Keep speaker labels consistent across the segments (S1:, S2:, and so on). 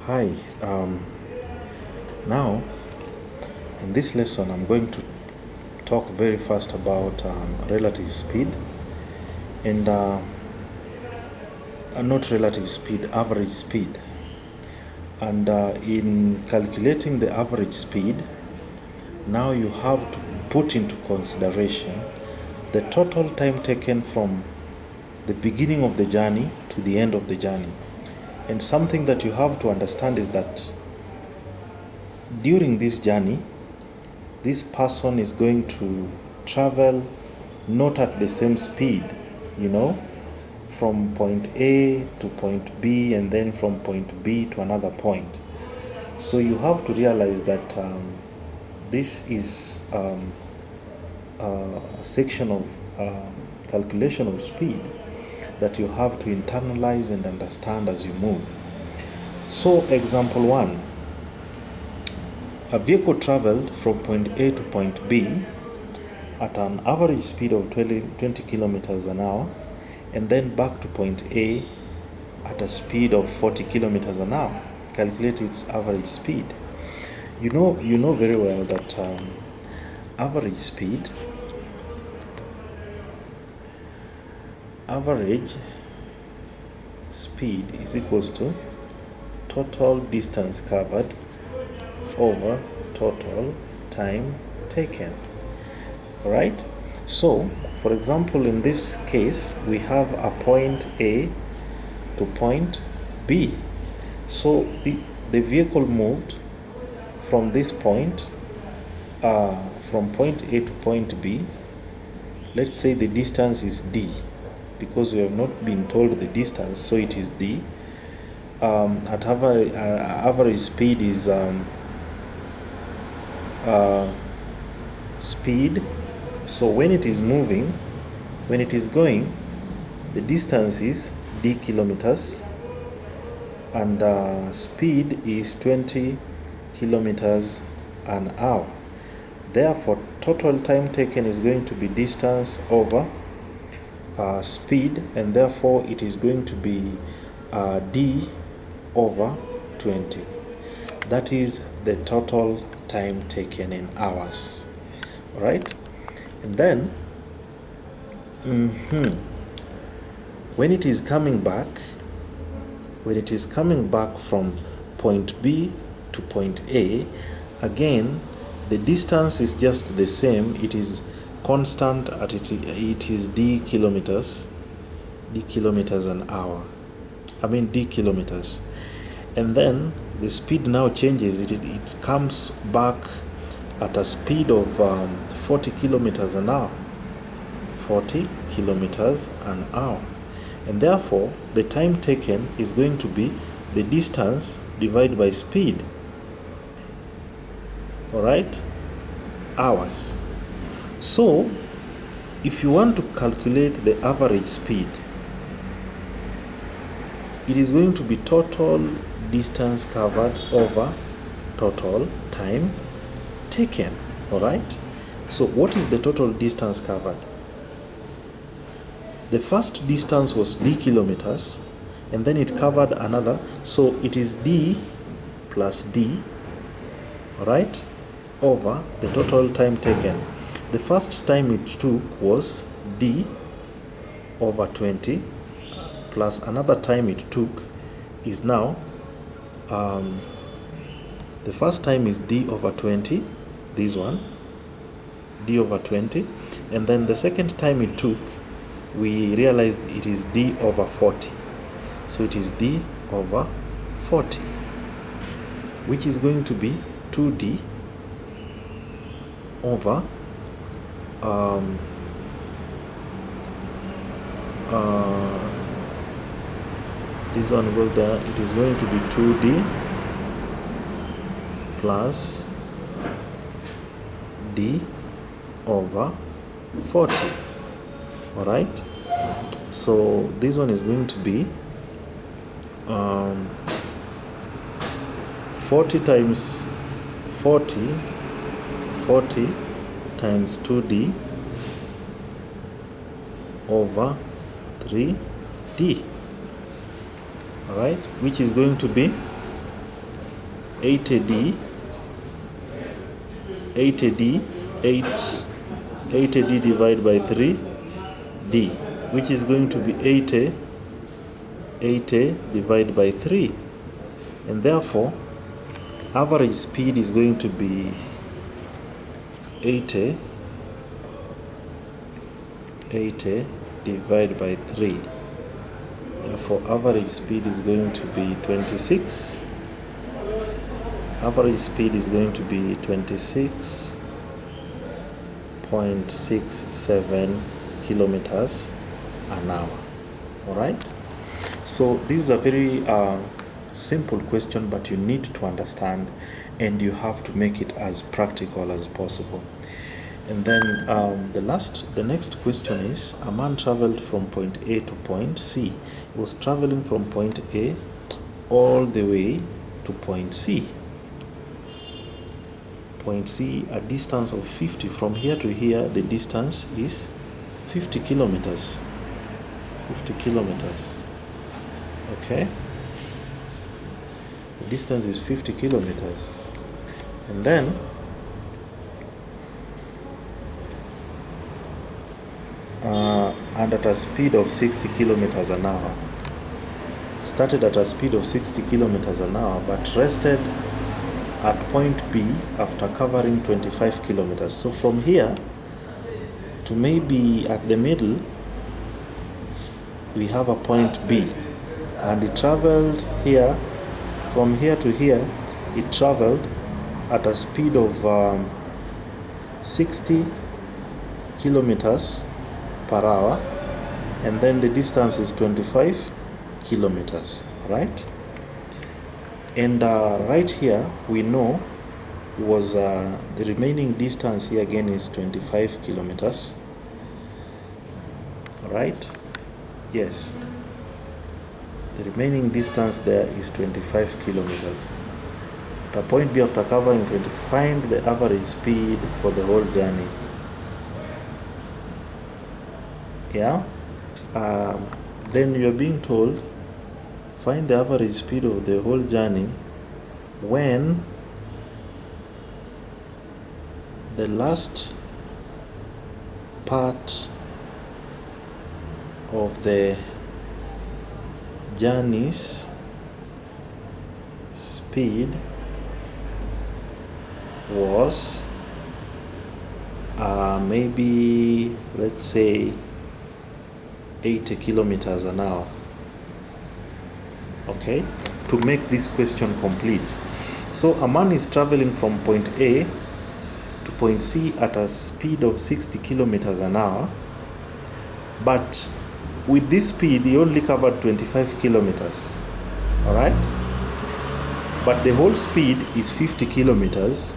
S1: Hi, now in this lesson I'm going to talk very fast about relative speed and not relative speed, average speed. And in calculating the average speed, now you have to put into consideration the total time taken from the beginning of the journey to the end of the journey. And something that you have to understand is that during this journey, this person is going to travel not at the same speed, from point A to point B and then from point B to another point. So you have to realize that this is a section of calculation of speed that you have to internalize and understand as you move. So example 1, a vehicle traveled from point A to point B at an average speed of 20 kilometers an hour and then back to point A at a speed of 40 kilometers an hour. Calculate its average speed. You know very well that average speed is equals to total distance covered over total time taken. Alright, so for example, in this case we have a point A to point B. So the vehicle moved from this point, from point A to point B. Let's say the distance is D, because we have not been told the distance, so it is D. At average speed is speed. So when it is moving, when it is going, the distance is D kilometers and speed is 20 kilometers an hour. Therefore, total time taken is going to be distance over speed, and therefore it is going to be D over 20. That is the total time taken in hours. Right? And then when it is coming back from point B to point A, again the distance is just the same. It is constant at it is D kilometers an hour. D kilometers. And then the speed now changes. It comes back at a speed of 40 kilometers an hour. 40 kilometers an hour. And therefore, the time taken is going to be the distance divided by speed. Alright? Hours. So, if you want to calculate the average speed, it is going to be total distance covered over total time taken. Alright? So, what is the total distance covered? The first distance was D kilometers, and then it covered another, so it is D plus D, right, over the total time taken. The first time it took was D over 20, plus another time it took is now, the first time is D over 20, this one, D over 20, and then the second time it took, we realized it is D over 40. So it is D over 40, which is going to be 2D over this one goes there. It is going to be 2D plus D over 40. Alright, so this one is going to be 40 times 40 times 2D over 3D. Alright, which is going to be 80D 80D divided by 3D, which is going to be 80 divided by 3, and therefore average speed is going to be 80 divided by 3. Therefore average speed is going to be 26. Average speed is going to be 26.67 kilometers an hour. All right. So this is a very simple question, but you need to understand, and you have to make it as practical as possible. And then the next question is, a man traveled from point A to point C. He was traveling from point A all the way to point C. Point C, a distance of 50. From here to here, the distance is 50 kilometers. 50 kilometers. Okay? The distance is 50 kilometers. And then and at a speed of 60 kilometers an hour. Started at a speed of 60 kilometers an hour, but rested at point B after covering 25 kilometers. So from here to maybe at the middle, we have a point B, and it traveled here, from here to here, it traveled at a speed of 60 kilometers per hour, and then the distance is 25 kilometers, right? And right here we know was the remaining distance here again is 25 kilometers, right? Yes, the remaining distance there is 25 kilometers. At point B, after covering 20, find the average speed for the whole journey. Yeah, then you're being told, find the average speed of the whole journey when the last part of the journey's speed was maybe, let's say, 80 kilometers an hour. Okay, to make this question complete. So a man is traveling from point A to point C at a speed of 60 kilometers an hour, but with this speed he only covered 25 kilometers. All right, but the whole speed is 50 kilometers.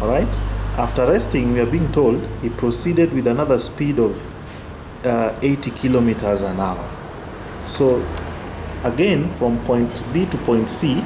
S1: All right, after resting, we are being told he proceeded with another speed of 80 kilometers an hour. So again, from point B to point C,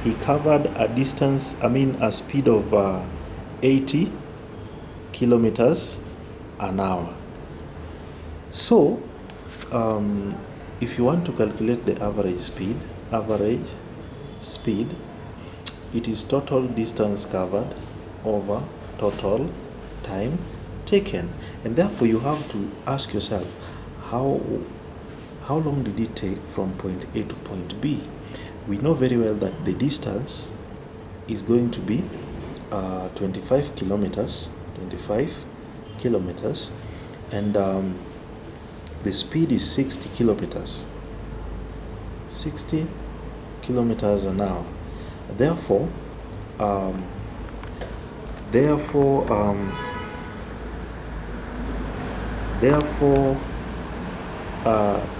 S1: he covered a distance, a speed of 80 kilometers an hour. So if you want to calculate the average speed, it is total distance covered over total time taken, and therefore you have to ask yourself, how long did it take from point A to point B? We know very well that the distance is going to be 25 kilometers, and the speed is 60 kilometers an hour. Therefore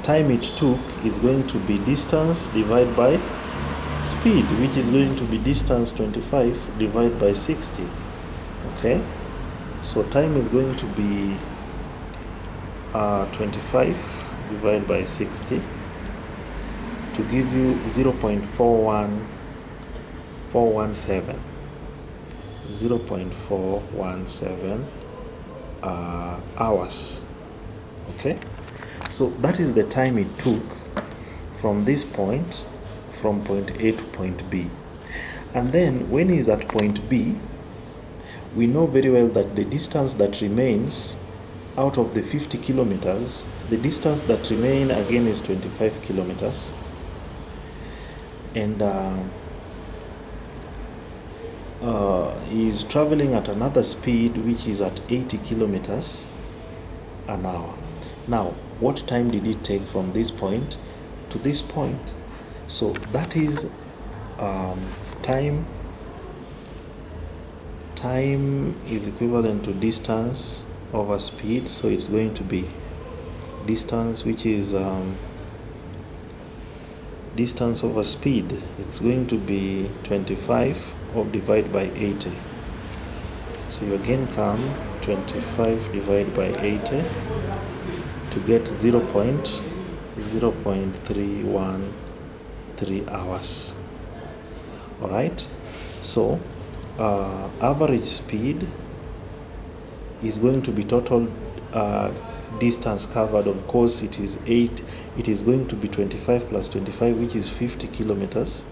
S1: time it took is going to be distance divided by speed, which is going to be distance 25 divided by 60. Okay, so time is going to be 25 divided by 60 to give you 0.417 hours. Okay, so that is the time it took from this point, from point A to point B. And then when he's at point B, we know very well that the distance that remains out of the 50 kilometers, the distance that remain again is 25 kilometers. And is traveling at another speed which is at 80 kilometers an hour. Now, what time did it take from this point to this point? So that is time is equivalent to distance over speed, so it's going to be distance, which is distance over speed. It's going to be 25 or divide by 80. So you again come 25 divided by 80 to get 0.0313 hours. All right. So average speed is going to be total distance covered. Of course, it is going to be 25 plus 25, which is 50 kilometers.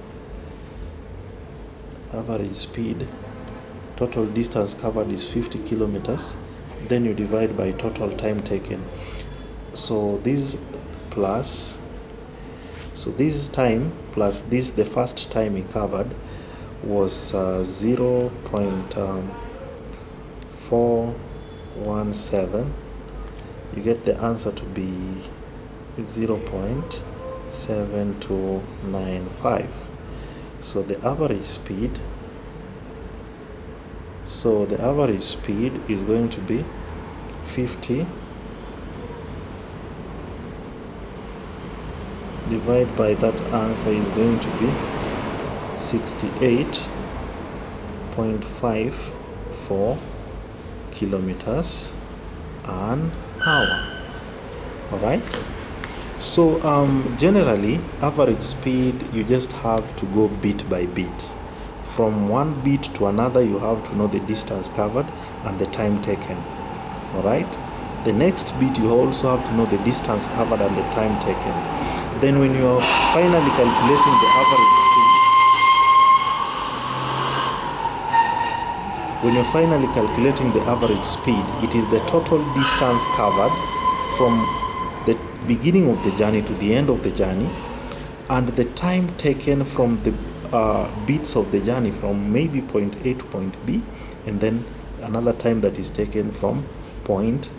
S1: Average speed, total distance covered is 50 kilometers. Then you divide by total time taken. So this time plus this, the first time he covered was 0.417. You get the answer to be 0.7295. So the average speed is going to be 50 divided by that answer is going to be 68.54 kilometers an hour. All right. So generally, average speed, you just have to go bit by bit. From one bit to another, you have to know the distance covered and the time taken. All right. The next bit, you also have to know the distance covered and the time taken. Then when you are finally calculating the average speed, it is the total distance covered from the beginning of the journey to the end of the journey, and the time taken from the bits of the journey from maybe point A to point B, and then another time that is taken from point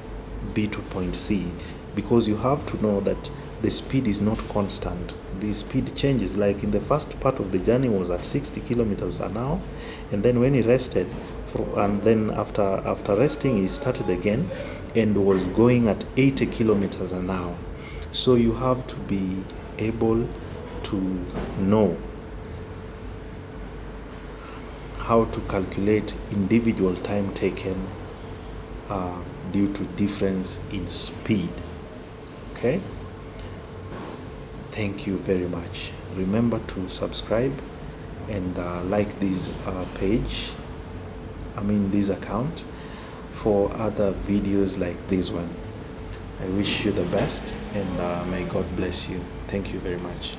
S1: B to point C, because you have to know that the speed is not constant. The speed changes. Like in the first part of the journey was at 60 kilometers an hour, and then when he rested, and then after resting, he started again and was going at 80 kilometers an hour. So you have to be able to know how to calculate individual time taken due to difference in speed. Okay. Thank you very much. Remember to subscribe and like this this account for other videos like this one. I wish you the best, and may God bless you. Thank you very much.